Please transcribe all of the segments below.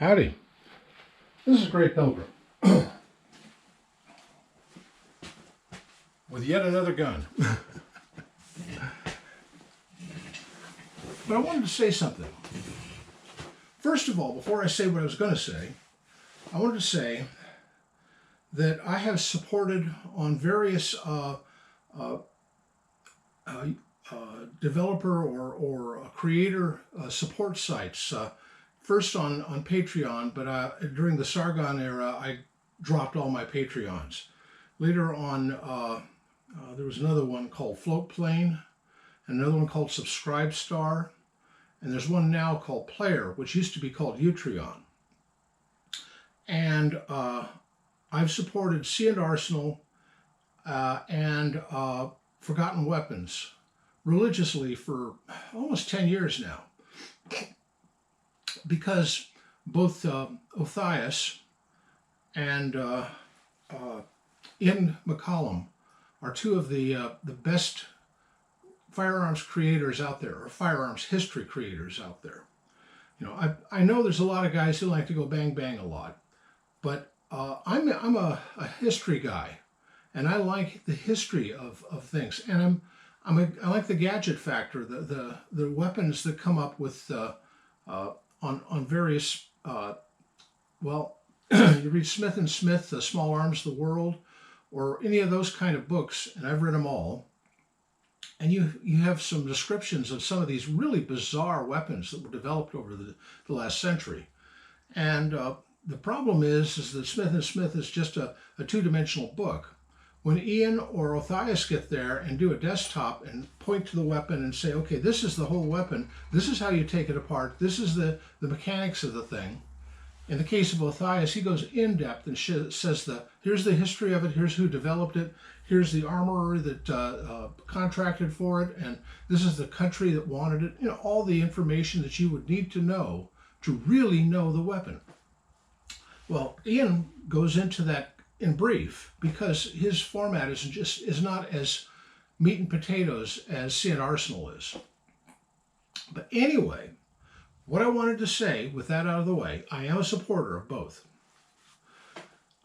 Howdy, this is Great Pilgrim with yet another gun. But I wanted to say something. First of all, before I say what I was going to say, I wanted to say that I have supported on various developer or creator support sites. First on Patreon, but during the Sargon era, I dropped all my Patreons. Later on, there was another one called Floatplane, and another one called Subscribestar, and there's one now called Player, which used to be called Utreon. And I've supported Sea and Arsenal and Forgotten Weapons religiously for almost 10 years now, because both Othais and Ian McCallum are two of the best firearms creators out there, or firearms history creators out there. You know, I know there's a lot of guys who like to go bang bang a lot, but I'm a history guy, and I like the history of things, and I like the gadget factor, the weapons that come up with on various well, you read Smith and Smith, Small Arms of the World, or any of those kind of books, and I've read them all. And you have some descriptions of some of these really bizarre weapons that were developed over the last century. And the problem is that Smith and Smith is just a two-dimensional book. When Ian or Othais get there and do a desktop and point to the weapon and say, okay, this is the whole weapon, this is how you take it apart, this is the mechanics of the thing. In the case of Othais, he goes in depth and says here's the history of it, here's who developed it, here's the armorer that contracted for it, and this is the country that wanted it. You know, all the information that you would need to know to really know the weapon. Well, Ian goes into that in brief because his format is not as meat and potatoes as Sea and Arsenal is. But anyway, what I wanted to say, with that out of the way, I am a supporter of both.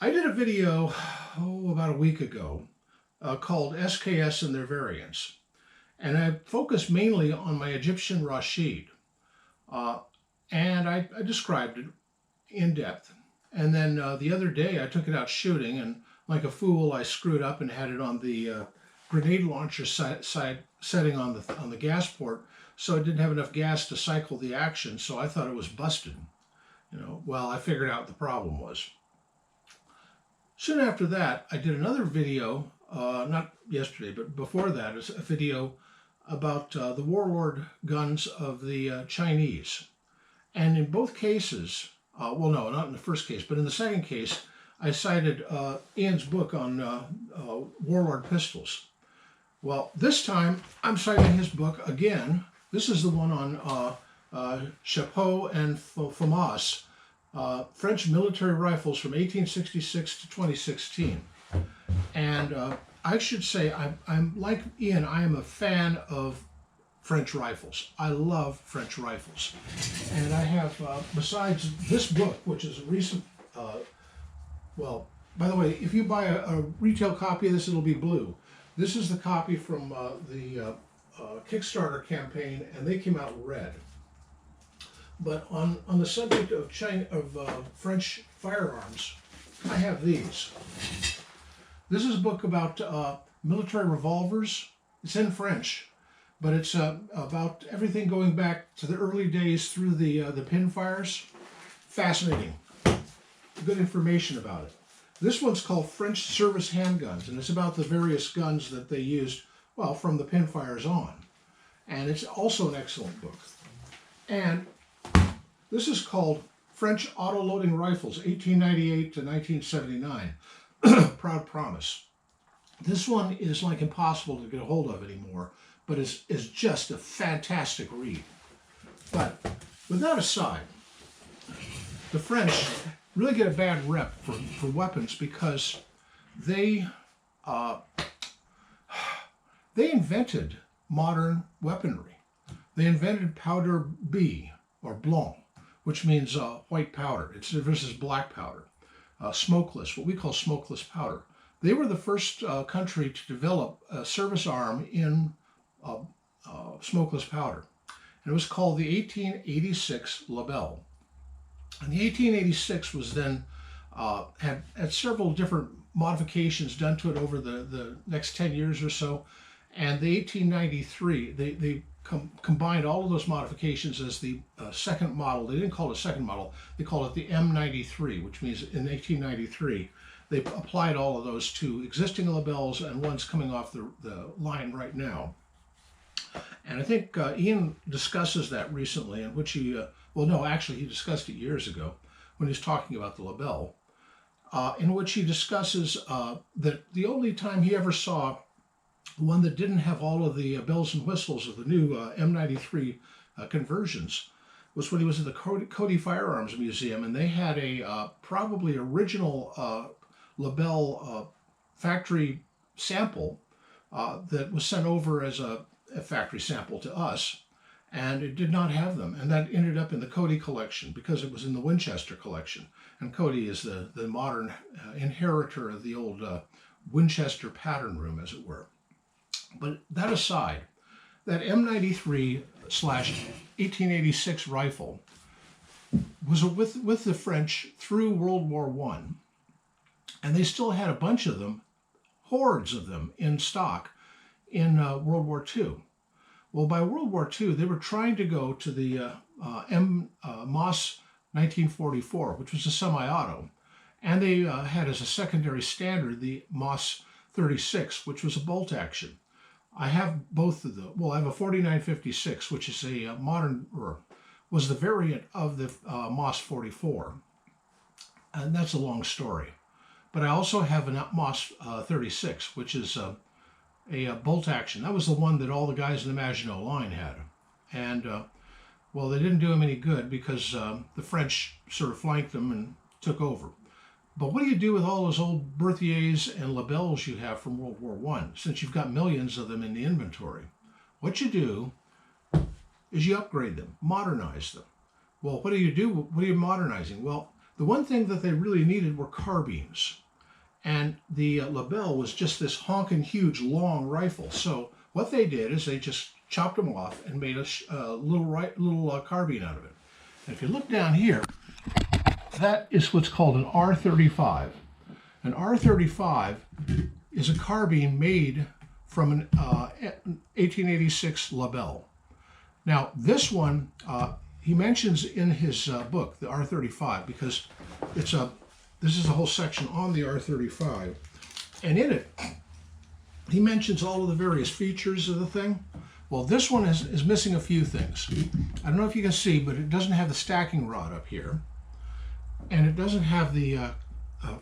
I did a video about a week ago called SKS and Their Variants, and I focused mainly on my Egyptian Rashid, and I described it in depth. And then the other day I took it out shooting, and like a fool I screwed up and had it on the grenade launcher setting on the gas port, so it didn't have enough gas to cycle the action, so I thought it was busted. You know, well, I figured out what the problem was. Soon after that, I did another video, not yesterday, but before that, a video about the warlord guns of the Chinese. And in both cases, well, no, not in the first case, but in the second case, I cited Ian's book on warlord pistols. Well, this time, I'm citing his book again. This is the one on Chapeau and FAMAS, French military rifles from 1866 to 2016. And I should say, I'm like Ian, I am a fan of French rifles. I love French rifles. And I have, besides this book, which is a recent, well, by the way, if you buy a retail copy of this, it'll be blue. This is the copy from the Kickstarter campaign, and they came out red. But on the subject of French firearms, I have these. This is a book about military revolvers. It's in French, but it's about everything going back to the early days through the pinfires. Fascinating. Good information about it. This one's called French Service Handguns, and it's about the various guns that they used, well, from the pinfires on. And it's also an excellent book. And this is called French Auto-Loading Rifles, 1898 to 1979. Proud Promise. This one is like impossible to get a hold of anymore, but is just a fantastic read. But with that aside, the French really get a bad rep for weapons because they invented modern weaponry. They invented powder B, or blanc, which means white powder. It's versus black powder. Smokeless, what we call smokeless powder. They were the first country to develop a service arm in smokeless powder. And it was called the 1886 Lebel. And the 1886 was then, had several different modifications done to it over the next 10 years or so. And the 1893, they combined all of those modifications as the second model. They didn't call it a second model, they called it the M93, which means in 1893, they applied all of those to existing Lebels and ones coming off the line right now. And I think Ian discusses that recently, in which he, well, no, actually he discussed it years ago when he was talking about the Lebel, in which he discusses that the only time he ever saw one that didn't have all of the bells and whistles of the new M93 conversions was when he was at the Cody Firearms Museum, and they had a probably original Lebel factory sample that was sent over as a factory sample to us, and it did not have them, and that ended up in the Cody collection because it was in the Winchester collection, and Cody is the modern inheritor of the old Winchester pattern room, as it were. But that aside, that M93/1886 rifle was with the French through World War I, and they still had a bunch of them, hordes of them in stock in World War II. Well, by World War II, they were trying to go to the Moss 1944, which was a semi-auto, and they had as a secondary standard the Moss 36, which was a bolt action. I have both of them. Well, I have a 4956, which is a modern, or was the variant of the Moss 44, and that's a long story. But I also have a Moss 36, which is a bolt action. That was the one that all the guys in the Maginot Line had. And, well, they didn't do them any good because the French sort of flanked them and took over. But what do you do with all those old Berthiers and Lebels you have from World War I, since you've got millions of them in the inventory? What you do is you upgrade them, modernize them. Well, what do you do? What are you modernizing? Well, the one thing that they really needed were carbines. And the Lebel was just this honking huge long rifle. So what they did is they just chopped them off and made a little carbine out of it. And if you look down here, that is what's called an R35. An R35 is a carbine made from an 1886 Lebel. Now, this one, he mentions in his book, the R35, because this is a whole section on the R35. And in it, he mentions all of the various features of the thing. Well, this one is missing a few things. I don't know if you can see, but it doesn't have the stacking rod up here. And it doesn't have the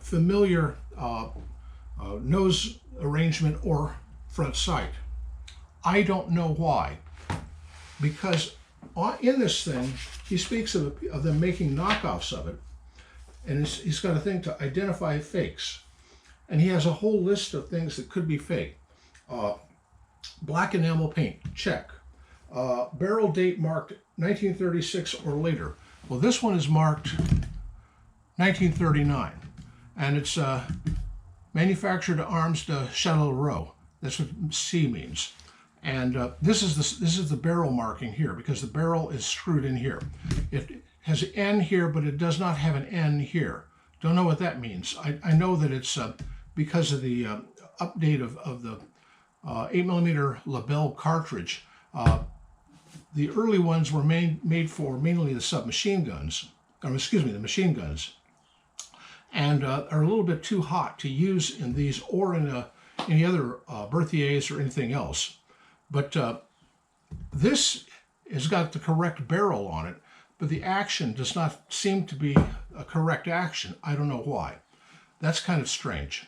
familiar nose arrangement or front sight. I don't know why. Because in this thing, he speaks of them making knockoffs of it. And he's got a thing to identify fakes. And he has a whole list of things that could be fake. Black enamel paint, check. Barrel date marked 1936 or later. Well, this one is marked 1939, and it's manufactured arms de Châtellerault. That's what C means. And this is the barrel marking here, because the barrel is screwed in here. It has an N here, but it does not have an N here. Don't know what that means. I know that it's because of the update of the 8mm Lebel cartridge. The early ones were made for mainly the submachine guns, or excuse me, the machine guns, and are a little bit too hot to use in these or in any other Berthiers or anything else. But this has got the correct barrel on it, but the action does not seem to be a correct action. I don't know why. That's kind of strange.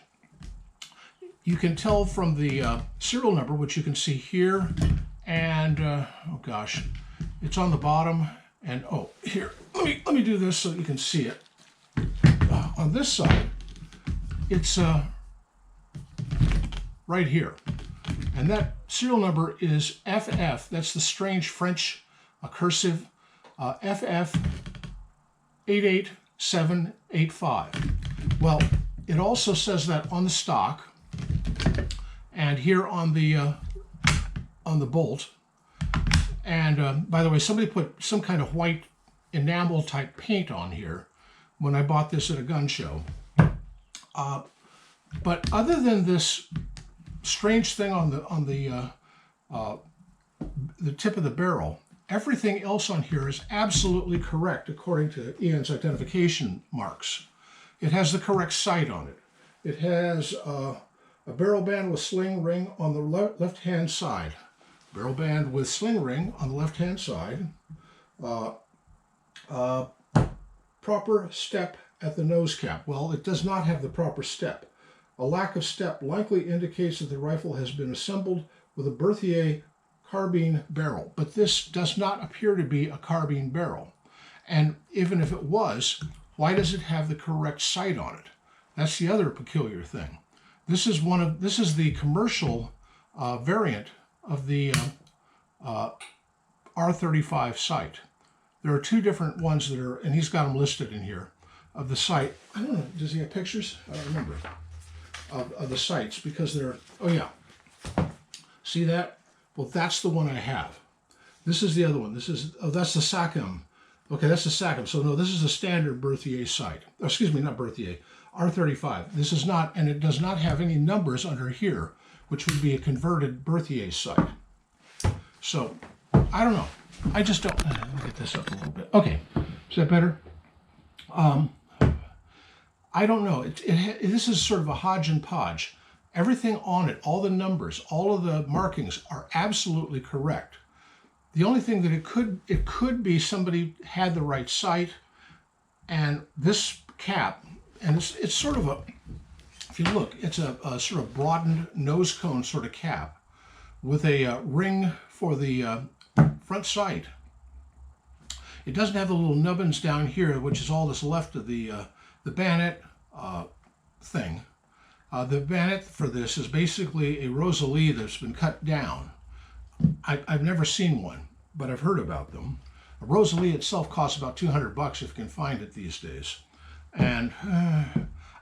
You can tell from the serial number, which you can see here, and oh gosh, it's on the bottom. And oh, here, let me do this so you can see it. On this side, it's right here, and that serial number is FF. That's the strange French cursive, FFnnnnn. 88785. Well, it also says that on the stock and here on the bolt. And by the way, somebody put some kind of white enamel type paint on here when I bought this at a gun show. But other than this strange thing on the tip of the barrel, everything else on here is absolutely correct according to Ian's identification marks. It has the correct sight on it. It has a barrel band with sling ring on the left-hand side. Barrel band with sling ring on the left-hand side. Proper step at the nose cap. Well, it does not have the proper step. A lack of step likely indicates that the rifle has been assembled with a Berthier carbine barrel, but this does not appear to be a carbine barrel. And even if it was, why does it have the correct sight on it? That's the other peculiar thing. This is the commercial variant of the R35 sight. There are two different ones that are, and he's got them listed in here, of the sight. I don't know, does he have pictures? I don't remember. Of the sights, because they're, oh yeah. See that? Well, that's the one I have. This is the other one. This is, oh, that's the SACM. Okay, that's the SACM. So no, this is a standard Berthier sight. Oh, excuse me, not Berthier, R35. This is not, and it does not have any numbers under here, which would be a converted Berthier sight. So, I don't know. I just don't, let me get this up a little bit. Okay, is that better? I don't know. This is sort of a hodge and podge. Everything on it, all the numbers, all of the markings are absolutely correct. The only thing that it could be somebody had the right sight, and this cap, and it's sort of a, if you look, it's a sort of broadened nose cone sort of cap with a ring for the front sight. It doesn't have the little nubbins down here, which is all that's left of the bayonet thing. The bayonet for this is basically a Rosalie that's been cut down. I've never seen one, but I've heard about them. A Rosalie itself costs about $200 if you can find it these days. And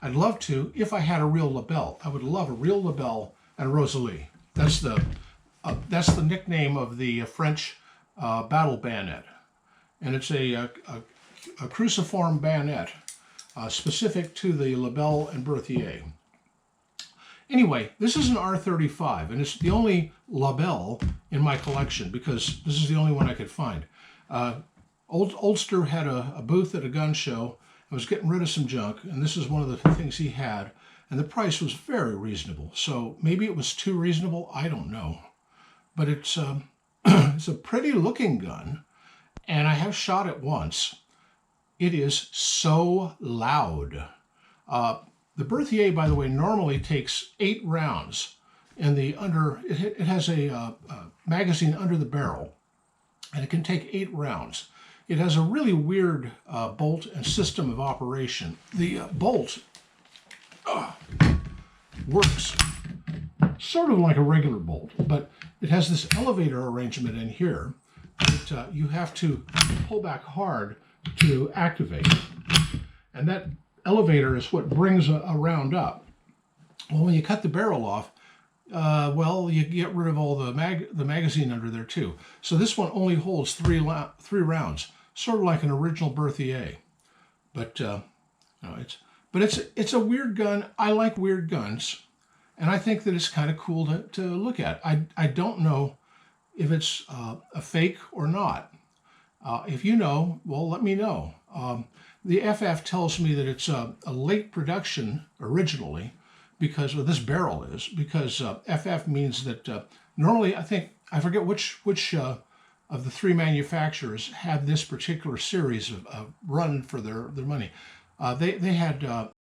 I'd love to, if I had a real Lebel. I would love a real Lebel and a Rosalie. That's the nickname of the French battle bayonet. And it's a cruciform bayonet specific to the Lebel and Berthier. Anyway, this is an R35, and it's the only Lebel in my collection because this is the only one I could find. Ulster had a booth at a gun show and was getting rid of some junk, and this is one of the things he had, and the price was very reasonable. So maybe it was too reasonable, I don't know. But it's it's a pretty looking gun, and I have shot it once. It is so loud. The Berthier, by the way, normally takes 8 rounds in the it has a magazine under the barrel, and it can take 8 rounds. It has a really weird bolt and system of operation. The bolt works sort of like a regular bolt, but it has this elevator arrangement in here that you have to pull back hard to activate. And that elevator is what brings a round up. Well, when you cut the barrel off, well, you get rid of all the magazine under there too. So this one only holds 3 rounds, sort of like an original Berthier. But no, it's a weird gun. I like weird guns, and I think that it's kind of cool to look at. I don't know if it's a fake or not. If you know, well, let me know. The FF tells me that it's a late production originally, because this barrel is, because FF means that normally, I forget which of the 3 manufacturers had this particular series of run for their money. They had